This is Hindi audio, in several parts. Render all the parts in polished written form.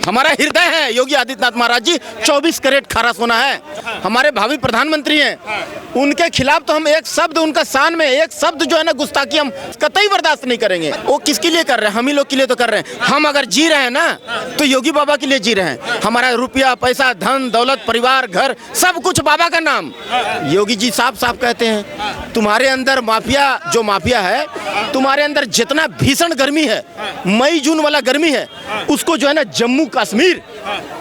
हमारा हृदय है योगी आदित्यनाथ महाराज जी, 24 कैरेट खारा सोना है, हमारे भावी प्रधानमंत्री हैं। उनके खिलाफ तो हम एक शब्द, उनका शान में एक शब्द जो है ना गुस्ताखी, हम कतई बर्दाश्त नहीं करेंगे। वो किसके लिए कर रहे हैं? हम ही लोग के लिए तो कर रहे हैं। हम अगर जी रहे हैं ना तो योगी बाबा के लिए जी रहे हैं। हमारा रुपया पैसा धन दौलत परिवार घर सब कुछ बाबा का नाम। योगी जी साफ साफ कहते हैं तुम्हारे अंदर माफिया, जो माफिया है तुम्हारे अंदर जितना भीषण गर्मी है, मई जून वाला गर्मी है, उसको जो है ना जम्मू कश्मीर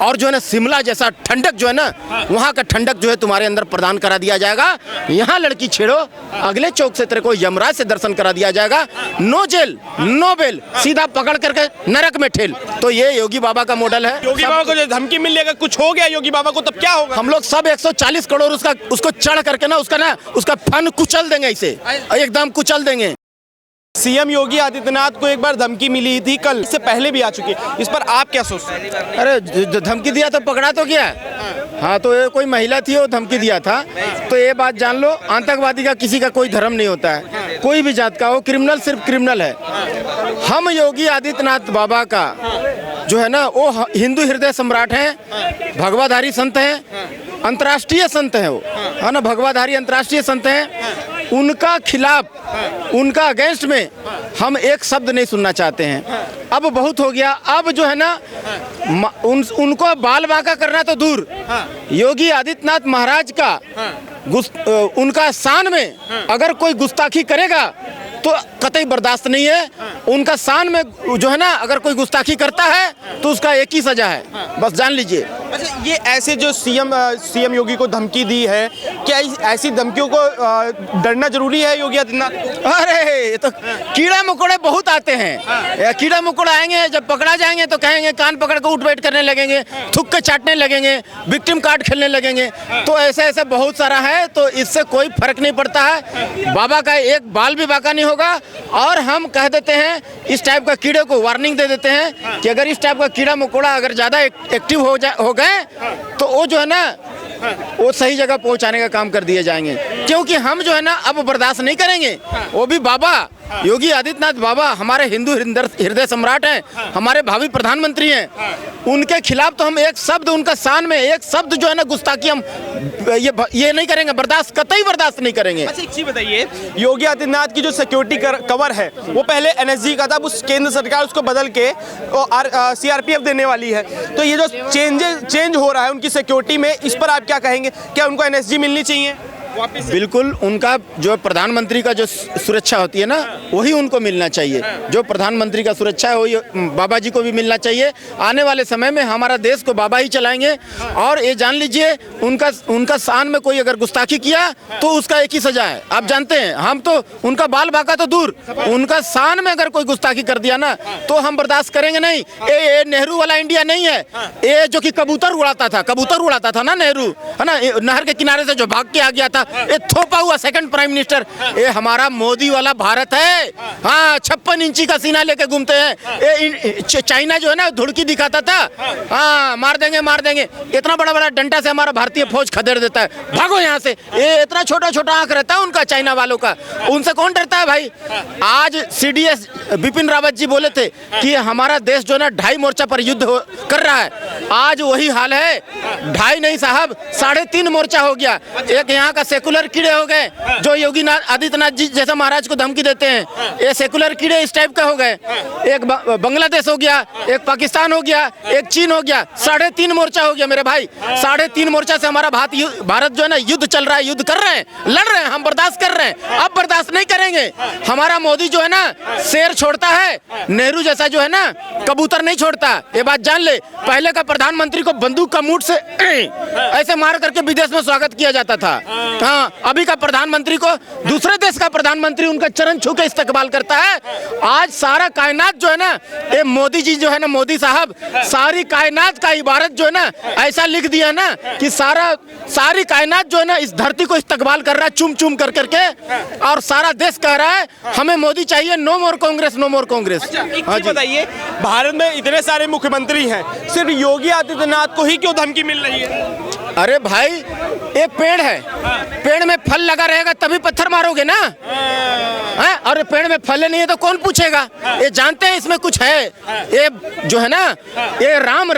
और जो है ना शिमला जैसा ठंडक जो है ना, वहाँ का ठंडक जो है तुम्हारे अंदर प्रदान करा दिया जाएगा। यहाँ लड़की छेड़ो, अगले चौक से तेरे को यमराज से दर्शन करा दिया जाएगा। नो जेल नो बेल, सीधा पकड़ करके नरक में ठेल। तो ये योगी बाबा का मॉडल है। योगी बाबा को जो धमकी मिल लेगा, कुछ हो गया योगी बाबा को, तब क्या होगा? हम लोग सब 140 करोड़ उसको चढ़ करके ना उसका फन कुचल देंगे, इसे एकदम कुचल देंगे। सीएम योगी आदित्यनाथ को एक बार धमकी मिली थी, कल इससे पहले भी आ चुकी है, इस पर आप क्या सोचते हैं? अरे धमकी दिया तो पकड़ा तो गया। हाँ, तो ये कोई महिला थी, वो धमकी दिया था। तो ये बात जान लो, आतंकवादी का किसी का कोई धर्म नहीं होता है, कोई भी जात का हो, क्रिमिनल सिर्फ क्रिमिनल है। हम योगी आदित्यनाथ बाबा का जो है ना, वो हिंदू हृदय सम्राट हैं, भगवाधारी संत हैं, अंतर्राष्ट्रीय संत हैं, वो है ना, भगवाधारी अंतर्राष्ट्रीय संत हैं। उनका खिलाफ, उनका अगेंस्ट में हम एक शब्द नहीं सुनना चाहते हैं। अब बहुत हो गया। अब जो है ना उनको बाल बांका करना तो दूर, योगी आदित्यनाथ महाराज का उनका शान में अगर कोई गुस्ताखी करेगा तो कतई बर्दाश्त नहीं है। उनका शान में जो है ना अगर कोई गुस्ताखी करता है तो उसका एक ही सजा है, बस जान लीजिए। अच्छा, ये ऐसे जो सीएम योगी को धमकी दी है, क्या ऐसी धमकियों को डरना जरूरी है योगी आदित्यनाथ? अरे ये तो कीड़ा मकोड़े बहुत आते हैं। कीड़ा मकोड़े आएंगे, जब पकड़ा जाएंगे तो कहेंगे, कान पकड़ कर उठ बैठ करने लगेंगे, थूक के चाटने लगेंगे, विक्टिम कार्ड खेलने लगेंगे। तो ऐसे ऐसे बहुत सारा है, तो इससे कोई फर्क नहीं पड़ता है। बाबा का एक बाल भी बाका नहीं होगा। और हम कह देते हैं, इस टाइप का कीड़े को वार्निंग दे देते हैं कि अगर इस टाइप का कीड़ा मकोड़ा अगर ज्यादा एक्टिव हो गए तो वो जो है ना वो सही जगह पहुंचाने का काम कर दिए जाएंगे। क्योंकि हम जो है ना अब बर्दाश्त नहीं करेंगे। वो भी बाबा योगी आदित्यनाथ बाबा हमारे हिंदू हृदय सम्राट हैं, हमारे भावी प्रधानमंत्री हैं। उनके खिलाफ तो हम एक शब्द, उनका शान में एक शब्द जो है ना गुस्ताखी, हम ये नहीं करेंगे, बर्दाश्त कतई बर्दाश्त नहीं करेंगे। अच्छा, एक चीज बताइए, योगी आदित्यनाथ की जो सिक्योरिटी कवर है वो पहले एनएसजी का था, उस केंद्र सरकार उसको बदल के सीआरपीएफ देने वाली है। तो ये जो चेंज हो रहा है उनकी सिक्योरिटी में, इस पर आप क्या कहेंगे? क्या उनको एनएसजी मिलनी चाहिए? बिल्कुल, उनका जो प्रधानमंत्री का जो सुरक्षा होती है ना वही उनको मिलना चाहिए। जो प्रधानमंत्री का सुरक्षा है वही बाबा जी को भी मिलना चाहिए। आने वाले समय में हमारा देश को बाबा ही चलाएंगे। और ये जान लीजिए, उनका शान में कोई अगर गुस्ताखी किया तो उसका एक ही सजा है। आप जानते हैं, हम तो उनका बाल बाका तो दूर, उनका शान में अगर कोई गुस्ताखी कर दिया ना तो हम बर्दाश्त करेंगे नहीं। ये नेहरू वाला इंडिया नहीं है, ये जो कि कबूतर उड़ाता था ना नेहरू, है ना, नहर के किनारे से जो भाग के आ गया था, ये थोपा हुआ सेकंड प्राइम मिनिस्टर, ये हमारा मोदी वाला भारत है। हाँ, 56 इंची का सीना लेके घूमते हैं। ये चाइना जो है ना धुड़की दिखाता था, हाँ मार देंगे, इतना बड़ा बड़ा डंडा से हमारा भारतीय फौज खदेड़ देता है, भागो यहाँ से। ये इतना छोटा छोटा आंख रहता है उनका, चाइना वालों का, उनसे कौन डरता है भाई? आज सीडीएस बिपिन रावत जी बोले थे कि हमारा देश जो है ना 2.5 मोर्चा पर युद्ध कर रहा है। आज वही हाल है, 2.5 नहीं साहब, 3.5 मोर्चा हो गया। एक यहाँ का सेकुलर कीड़े हो गए जो योगी आदित्यनाथ जी जैसा महाराज को धमकी देते हैं, ये सेकुलर कीड़े इस टाइप का हो गए। एक बांग्लादेश हो गया, एक पाकिस्तान हो गया, एक चीन हो गया, 3.5 मोर्चा हो गया मेरे भाई। 3.5 मोर्चा से हमारा भारत जो है ना युद्ध चल रहा है, युद्ध कर रहे हैं, लड़ रहे हैं, हम बर्दाश्त कर रहे हैं, अब बर्दाश्त नहीं करेंगे। हमारा मोदी जो है ना शेर छोड़ता है, नेहरू जैसा जो है ना कबूतर नहीं छोड़ता, ये बात जान ले। पहले का प्रधानमंत्री को बंदूक का मुठ से ऐसे मार करके विदेश में स्वागत किया जाता था। हाँ, अभी का प्रधानमंत्री को दूसरे देश का प्रधानमंत्री उनका चरण छू के इस्तकबाल करता है। आज सारा कायनात जो है ना, ये मोदी जी जो है ना, मोदी साहब सारी कायनात का इबारत जो है ना ऐसा लिख दिया ना कि सारी कायनात जो है ना इस धरती को इस्तकबाल कर रहा है चुम चुम कर करके, और सारा देश कह रहा है हमें मोदी चाहिए, नो मोर कांग्रेस, नो मोर कांग्रेस। हाँ जी, बताइए, भारत में इतने सारे मुख्यमंत्री हैं, सिर्फ योगी आदित्यनाथ को ही क्यों धमकी मिल रही है? अरे भाई एक पेड़ है, पेड़ में फल लगा रहेगा तभी पत्थर मारोगे ना, हैं? और पेड़ में फल नहीं है तो कौन पूछेगा? ये जानते हैं इसमें कुछ है, ये जो है ना, ये राम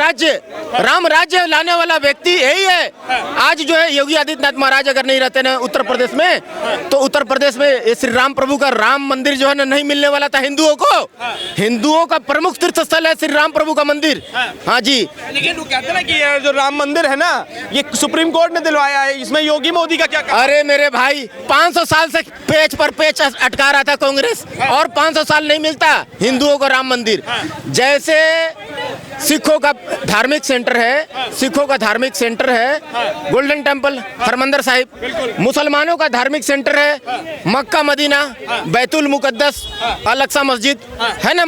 राज्य लाने वाला व्यक्ति यही है। आज जो है योगी आदित्यनाथ महाराज अगर नहीं रहते ना उत्तर प्रदेश में, तो उत्तर प्रदेश में ये श्री राम प्रभु का राम मंदिर जो है ना नहीं मिलने वाला था हिंदुओं को। हिंदुओं का प्रमुख तीर्थ स्थल है श्री राम प्रभु का मंदिर। हाँ जी, लेकिन वो कहते हैं ना कि ये जो राम मंदिर है ना, ये सुप्रीम कोर्ट ने दिलवाया है, इसमें योगी मोदी का क्या? अरे मेरे भाई 500 साल से पेच पर पेच अटका रहा था कांग्रेस, और 500 साल नहीं मिलता हिंदुओं को राम मंदिर। जैसे सिखों का धार्मिक सेंटर है, सिखों का धार्मिक सेंटर है गोल्डन टेम्पल हरमंदिर साहिब, मुसलमानों का धार्मिक सेंटर है मक्का मदीना बैतुल मुकद्दस अल अक्सा मस्जिद है ना,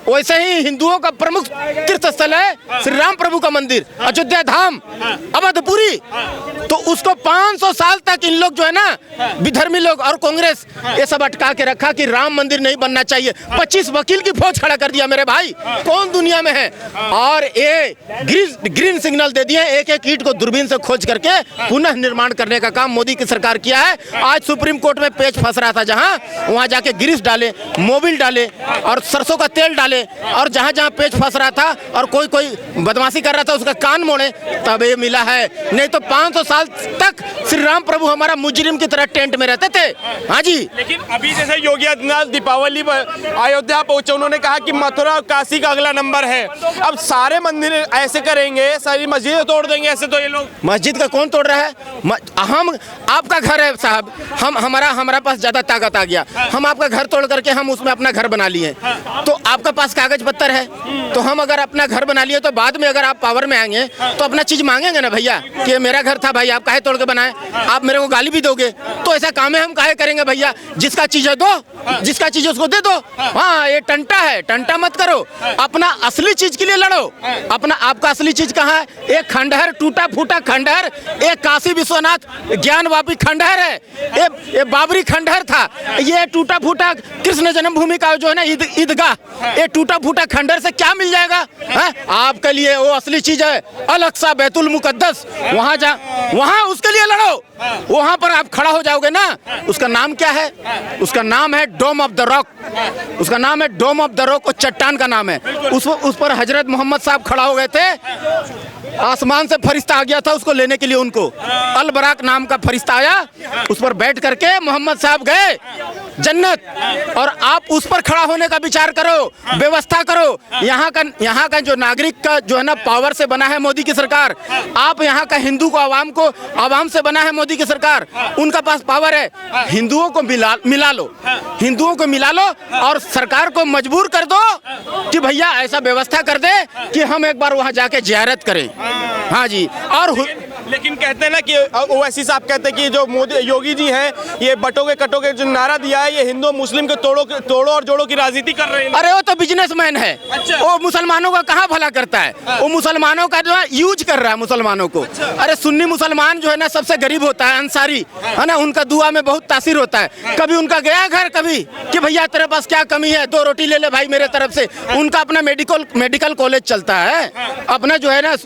वैसे ही हिंदुओं का प्रमुख तीर्थ स्थल है श्री राम प्रभु का मंदिर अयोध्या धाम अवधपुरी। तो उसको 500 साल तक इन लोग जो है ना विधर्मी लोग और कांग्रेस ये सब अटका के रखा कि राम मंदिर नहीं बनना चाहिए। 25 वकील की फौज खड़ा कर दिया मेरे भाई, कौन दुनिया में है? और ये ग्रीन सिग्नल दे दिए, एक एक ईंट को दूरबीन से खोज करके पुनः निर्माण करने का काम मोदी की सरकार किया है। आज सुप्रीम कोर्ट में पेच फंस रहा था, जहां वहां जाके ग्रीस डाले, मोबिल डाले और सरसों का तेल डाले, और जहां जहां पेच फंस रहा था और कोई बदमाशी कर रहा था उसका कान मोड़े, तब ये मिला है। नहीं तो 500 साल तक श्री राम प्रभु हमारा मुजरिम की तरह टेंट में रहते थे। हाँ जी, लेकिन अभी जैसे योगी आदित्यनाथ दीपावली पर अयोध्या पहुंचे, उन्होंने कहा कि मथुरा और काशी का अगला नंबर है। अब सारे मंदिर ऐसे करेंगे, सारी मस्जिदें तोड़ देंगे ऐसे, तो ये लोग मस्जिद का कौन तोड़ रहा है? हम आपका घर है साहब, हमारा पास ज्यादा ताकत आ गया, हम आपका घर तोड़ करके हम उसमें अपना घर बना लिए, तो आपका पास कागज पत्तर है, तो हम अगर अपना घर बना लिए तो बाद में अगर आप पावर में आएंगे तो अपना चीज मांगेंगे ना भैया कि ये मेरा घर था भाई, आप काहे तोड़ के बनाए? आप मेरे को गाली भी दोगे, तो ऐसा काम है हम काहे करेंगे भैया? जिसका चीज है दो, जिसका चीज है उसको दे दो। हाँ, ये टंटा है, टंटा मत करो, अपना असली चीज के लिए लड़ो। अपना आपका असली चीज कहाँ है? एक खंडहर, टूटा फूटा खंडहर, एक काशी विश्वनाथ ज्ञानवापी खंडहर है, ये बाबरी खंडहर था, ये टूटा फूटा कृष्ण जन्मभूमि का जो है ना ईदगाह, ये टूटा फूटा खंडहर से क्या मिल जाएगा? आपके लिए वो असली चीज है अल अक्सा बैतुल मुकद्दस, वहां उसके लिए लड़ो। वहां पर आप खड़ा हो जाओगे ना, उसका नाम क्या है? उसका नाम है डोम ऑफ द रॉक, उसका नाम है डोम ऑफ द रॉक, और चट्टान का नाम है। उस पर हजरत मोहम्मद साहब खड़ा हो गए थे, आसमान से फरिश्ता आ गया था उसको लेने के लिए, उनको अल बराक नाम का फरिश्ता आया, उस पर बैठ करके मोहम्मद साहब गए जन्नत। और आप उस पर खड़ा होने का विचार करो, व्यवस्था करो। यहाँ का जो नागरिक का जो है ना पावर से बना है मोदी की सरकार, आप यहाँ का हिंदू को आवाम से बना है मोदी की सरकार, उनका पास पावर है। हिंदुओं को मिला लो, हिंदुओं को मिला लो और सरकार को मजबूर कर दो कि भैया ऐसा व्यवस्था कर दे कि हम एक बार वहाँ जाके जियारत करें। हाँ जी, और लेकिन कहते हैं ना कि ओवैसी साहब कहते हैं कि जो मोदी योगी जी हैं, ये बटोगे कटोगे जो नारा दिया है, ये हिंदू मुस्लिम के तोड़ो और जोड़ो की राजनीति कर रहे हैं। अरे वो तो बिजनेसमैन है। अच्छा। वो मुसलमानों का कहाँ भला करता है? वो मुसलमानों का जो है यूज कर रहा है मुसलमानों को। अरे सुन्नी मुसलमान जो है ना सबसे गरीब होता है, अंसारी है ना, उनका दुआ में बहुत तासीर होता है। कभी उनका गया घर कभी कि भैया तेरे पास क्या कमी है, 2 रोटी ले ले भाई मेरे तरफ से। उनका अपना मेडिकल कॉलेज चलता है, अपना जो है ना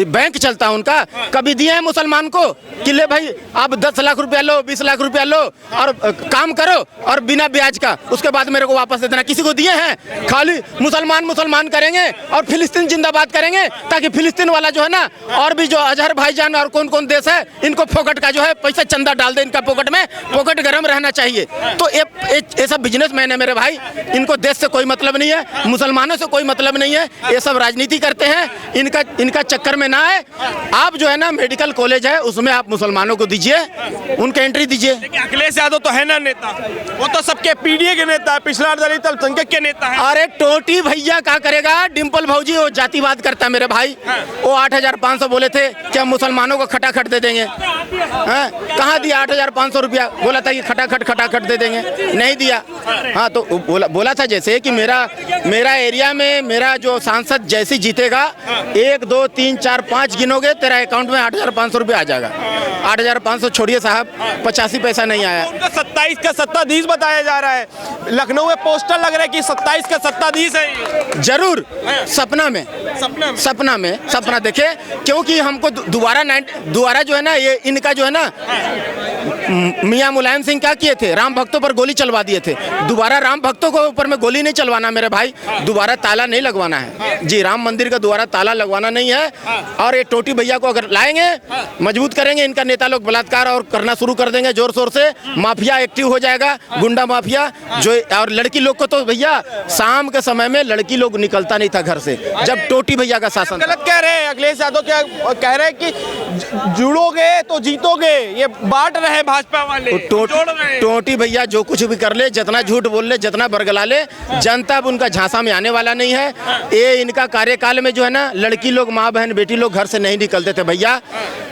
बैंक चलता है उनका। कभी दिए हैं मुसलमान को कि ले भाई आप 10 लाख रुपया लो, 20 लाख रुपया लो और काम करो और बिना ब्याज का उसके बाद मेरे को वापस दे देना? किसी को दिए हैं? खाली मुसलमान करेंगे और फिलिस्तीन जिंदाबाद करेंगे, ताकि फिलिस्तीन वाला जो है ना, और भी जो अजहर भाईजान और कौन कौन देश है, इनको फोकट का जो है पैसा चंदा डाल दे इनका पोकट में, पोकट गर्म रहना चाहिए। तो ये सब बिजनेसमैन है मेरे भाई, इनको देश से कोई मतलब नहीं है, मुसलमानों से कोई मतलब नहीं है, ये सब राजनीति करते हैं। इनका चक्कर में ना है। आप जो है ना मेडिकल कॉलेज है उसमें आप मुसलमानों को दीजिए, उनके एंट्री दीजिए। अखिलेश यादव तो है ना नेता, वो तो सबके पीडीए के नेता है, पिछड़ा दलित अल्पसंख्यक के नेता है। अरे टोटी भैया क्या करेगा? डिम्पल भौजी वो जातिवाद करता है मेरे भाई। वो 8,500 बोले थे कि हम मुसलमानों को खटाखट दे देंगे। कहाँ दिया 8,500 रुपया? बोला था कि खटाखट दे देंगे, नहीं दिया। हाँ तो बोला था जैसे कि मेरा एरिया में मेरा जो सांसद जैसे जीतेगा 1 2 3 4 5 गिनोगे तेरा अकाउंट में 8,500 रुपया आ जाएगा। 8,500 छोड़िए साहब, 85 पैसा नहीं आया। उनका 27 का सत्ताधीश बताया जा रहा है। लखनऊ में पोस्टर लग रहा है कि 27 का सत्ताधीश है ये। जरूर सपना में सपना देखे, क्योंकि हमको दोबारा जो है ना, ये इनका जो है ना, मियां मुलायम सिंह क्या किए थे, राम भक्तों पर गोली चलवा दिए थे। दोबारा राम भक्तों को ऊपर में गोली नहीं चलवाना मेरे भाई, दोबारा ताला नहीं लगवाना है जी। राम मंदिर का दोबारा ताला लगवाना नहीं है। और ये टोटी भैया को अगर लाएंगे, मजबूत करेंगे, इनका नेता लोग बलात्कार और करना शुरू कर देंगे जोर शोर से, माफिया एक्टिव हो जाएगा, गुंडा माफिया जो। और लड़की लोग को तो भैया शाम के समय में लड़की लोग निकलता नहीं था घर से, जब टोटी भैया का शासन। गलत कह रहे हैं अखिलेश यादव, क्या कह रहे हैं कि जुड़ोगे तो जीतोगे, ये बांट रहे हैं भाजपा वाले, टोटी भैया जो कुछ भी कर ले, जितना झूठ बोल ले, जितना बरगला ले, जनता अब उनका झांसा में आने वाला नहीं है। ये इनका कार्यकाल में जो है ना, लड़की लोग, माँ बहन बेटी लोग घर से नहीं निकलते थे भैया।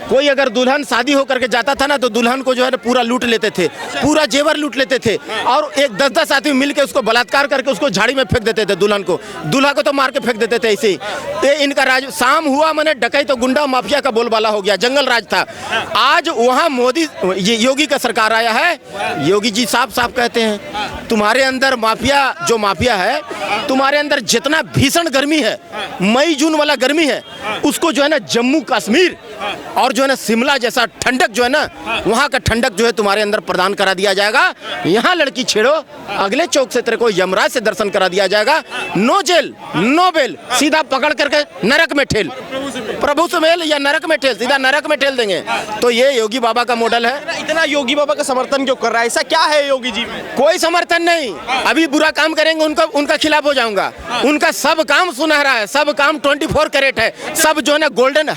कोई अगर दुल्हन शादी होकर के जाता था ना, तो दुल्हन को जो है ना पूरा लूट लेते थे, पूरा जेवर लूट लेते थे, और एक 10-10 आदमी मिलकर उसको बलात्कार करके उसको झाड़ी में फेंक देते थे। दुल्हन को, दूल्हा को तो मार के फेंक देते थे ऐसे ही। ये इनका राज शाम हुआ, मैंने डकैत तो गुंडा माफिया का बोलबाला हो गया, जंगल राज था। आज वहाँ मोदी, योगी का सरकार आया है। योगी जी साफ साफ कहते हैं, तुम्हारे अंदर माफिया, जो माफिया है, तुम्हारे अंदर जितना भीषण गर्मी है, मई जून वाला गर्मी है, उसको जो है ना जम्मू कश्मीर और जो है ना शिमला जैसा ठंडक जो है ना, वहाँ का ठंडक जो है तुम्हारे अंदर प्रदान करा दिया जाएगा। यहाँ लड़की छेड़ो, अगले चौक से तेरे को यमराज से दर्शन करा दिया जाएगा। नो जेल नो बेल, सीधा पकड़ करके नरक में ठेल, प्रभु से मेल या नरक में ठेल, सीधा नरक में ठेल देंगे। तो ये योगी बाबा का मॉडल है। इतना योगी बाबा का समर्थन क्यों कर रहा है? ऐसा क्या है योगी जी में? कोई समर्थन नहीं, अभी बुरा काम करेंगे उनका खिलाफ हो जाऊंगा। उनका सब काम सुनहरा है, सब काम 24 कैरेट है, सब जो है ना गोल्डन,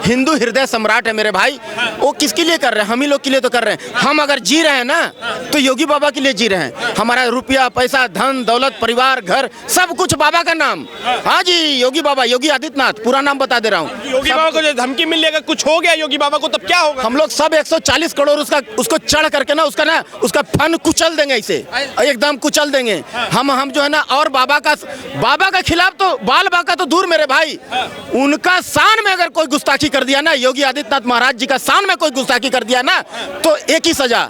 हिंदू हृदय सम्राट है मेरे भाई। वो किसके लिए कर रहे हैं? हम ही लोग के लिए तो कर रहे हैं। हम अगर जी रहे हैं ना, तो योगी बाबा के लिए जी रहे हैं। हमारा रुपया पैसा, धन दौलत, परिवार, घर, सब कुछ बाबा का नाम। हाँ जी, योगी बाबा, योगी आदित्यनाथ, पूरा नाम बता दे रहा हूँ। योगी बाबा को जो धमकी मिल लेगा, कुछ हो गया योगी बाबा को, तब क्या होगा? हम लोग सब 140 करोड़ उसको चढ़ करके ना, उसका फन कुचल देंगे, इसे एकदम कुचल देंगे। हम जो है ना, और बाबा का खिलाफ तो बाल बाका तो दूर मेरे भाई, उनका शान में अगर कोई गुस्ताखी कर दिया ना, योगी आदित्यनाथ महाराज जी का शान में कोई गुस्ताखी कर दिया ना, तो एक ही सजा।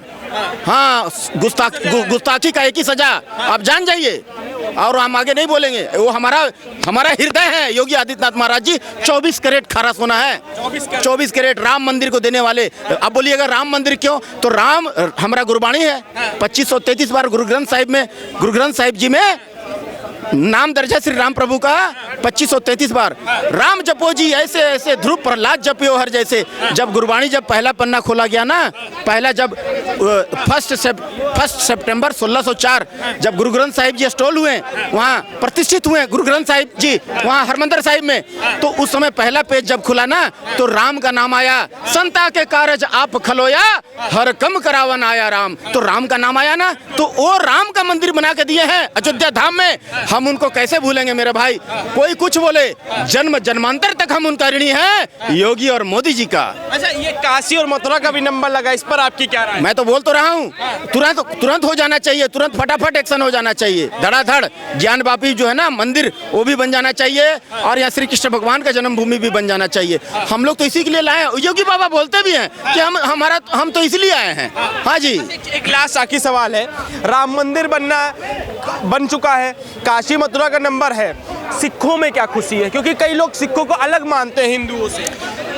हाँ, गुस्ताखी का एक ही सजा, आप जान जाइए। और हम आगे नहीं बोलेंगे, वो हमारा हृदय है योगी आदित्यनाथ महाराज जी। 24 कैरेट खारा सोना है, 24 कैरेट राम मंदिर को देने वाले। अब बोलिएगा राम मंदिर क्यों? तो राम हमारा गुरबाणी है, 2533 बार गुरु ग्रंथ साहिब जी में नाम दर्ज है श्री राम प्रभु का, 2533 बार। राम जपो जी ऐसे ऐसे, ध्रुव प्रहलाद जपियो हर जैसे। जब गुरबाणी, जब पहला पन्ना खोला गया ना, पहला जब 1 सितंबर 1604 जब गुरु ग्रंथ साहिब जी स्टॉल हुए, वहाँ प्रतिष्ठित हुए गुरु ग्रंथ साहिब जी, वहाँ हरमंदिर साहिब में, तो उस समय पहला पेज जब खुला ना, तो राम का नाम आया। संता के कारज आप खलोया, हर कम करावन आया राम। तो राम का नाम आया ना, तो वो राम का मंदिर बना के दिए हैं अयोध्या धाम में। हम उनको कैसे भूलेंगे मेरे भाई? कोई कुछ बोले, जन्म जन्मांतर तक हम उनका ऋणी हैं, योगी और मोदी जी का। अच्छा, ये काशी और मथुरा का भी नंबर लगा, इस पर आपकी क्या राय? मैं तो बोल तो रहा हूँ, तुरंत हो जाना चाहिए, तुरंत फटाफट एक्शन हो जाना चाहिए, धड़ाधड़। ज्ञान वापी जो है ना मंदिर, वो भी बन जाना चाहिए, और यहाँ श्री कृष्ण भगवान का जन्मभूमि भी बन जाना चाहिए। हम लोग तो इसी के लिए लाए हैं। योगी बाबा बोलते भी हैं कि हम तो इसलिए आए हैं। हाँ जी। एक लास्ट आखिरी सवाल है, राम मंदिर बन चुका है, काशी मथुरा का नंबर है, सिखों में क्या खुशी है? क्योंकि कई लोग सिखों को अलग मानते हैं हिंदुओं से।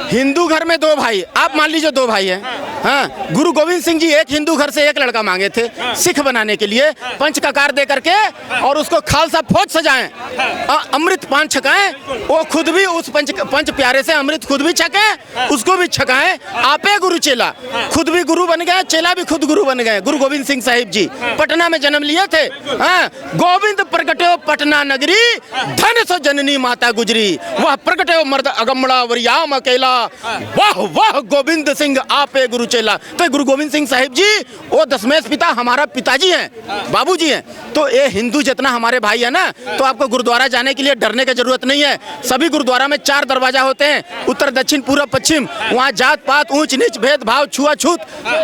हिंदू घर में 2 भाई, आप मान लीजिए 2 भाई हैं। हाँ, गुरु गोविंद सिंह जी एक हिंदू घर से एक लड़का मांगे थे सिख बनाने के लिए, पंच ककार दे करके, और उसको खालसा फौज सजाएं, अमृत पान छकाएं, वो खुद भी उस पंच प्यारे से अमृत खुद भी छके, उसको भी छकाएं। आपे गुरु चेला, खुद भी गुरु बन गए, चेला भी खुद गुरु बन गए। गुरु गोविंद सिंह साहिब जी पटना में जन्म लिए थे। हाँ, गोविंद प्रगटे पटना नगरी, धन सो जननी माता गुजरी, वह प्रगटे मर्द अगमड़ा वरियाम अकेला, वाह वाह गोविंद सिंह आपे गुरु चेला। तो गुरु गोविंद सिंह साहिब जी वो दशमेश पिता हमारा पिताजी हैं, बाबूजी हैं। तो ये हिंदू जितना हमारे भाई है ना, तो आपको गुरुद्वारा जाने के लिए डरने की जरूरत नहीं है। सभी गुरुद्वारा में 4 दरवाजा होते हैं, उत्तर दक्षिण पूर्व पश्चिम। वहाँ जात पात ऊंच नीच भेदभाव छुआछूत,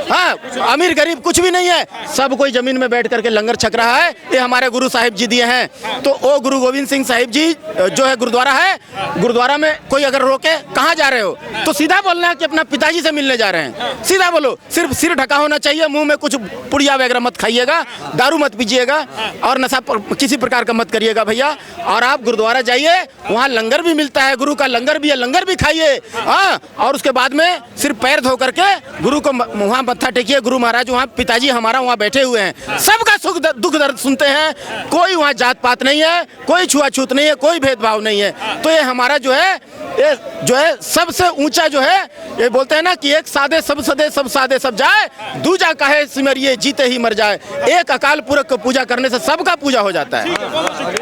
हाँ, अमीर गरीब कुछ भी नहीं है। सब कोई जमीन में बैठ करके लंगर छक रहा है। ये हमारे गुरु साहिब जी दिए हैं। तो वो गुरु गोविंद सिंह साहिब जी जो है गुरुद्वारा है, गुरुद्वारा में कोई अगर रोके कहाँ जा रहे हो तो सीधा बोलना है कि अपना पिताजी से मिलने जा रहे हैं, सीधा बोलो। सिर्फ सिर ढका होना चाहिए, मुंह में कुछ पुड़िया वगैरह मत खाइएगा, दारू मत पीजिएगा और नशा किसी प्रकार का मत करिएगा भैया। और आप गुरुद्वारा जाइए, वहाँ लंगर भी मिलता है, गुरु का लंगर भी है, लंगर भी खाइए, हाँ। और उसके बाद में सिर्फ पैर धो करके गुरु को वहाँ मत्था टेकिए। गुरु महाराज वहाँ पिताजी हमारा वहाँ बैठे हुए हैं, सबका सुख दुख दर्द सुनते हैं। कोई वहाँ जात पात नहीं है, कोई छुआछूत नहीं है, कोई भेदभाव नहीं है। तो ये हमारा जो है, ये जो है सबसे ऊंचा जो है, ये बोलते हैं ना कि एक सादे सब सदे सब सादे सब जाए, दूजा काहे सिमरिए जीते ही मर जाए। एक अकाल पुरख को पूजा करने से सबका पूजा हो जाता है।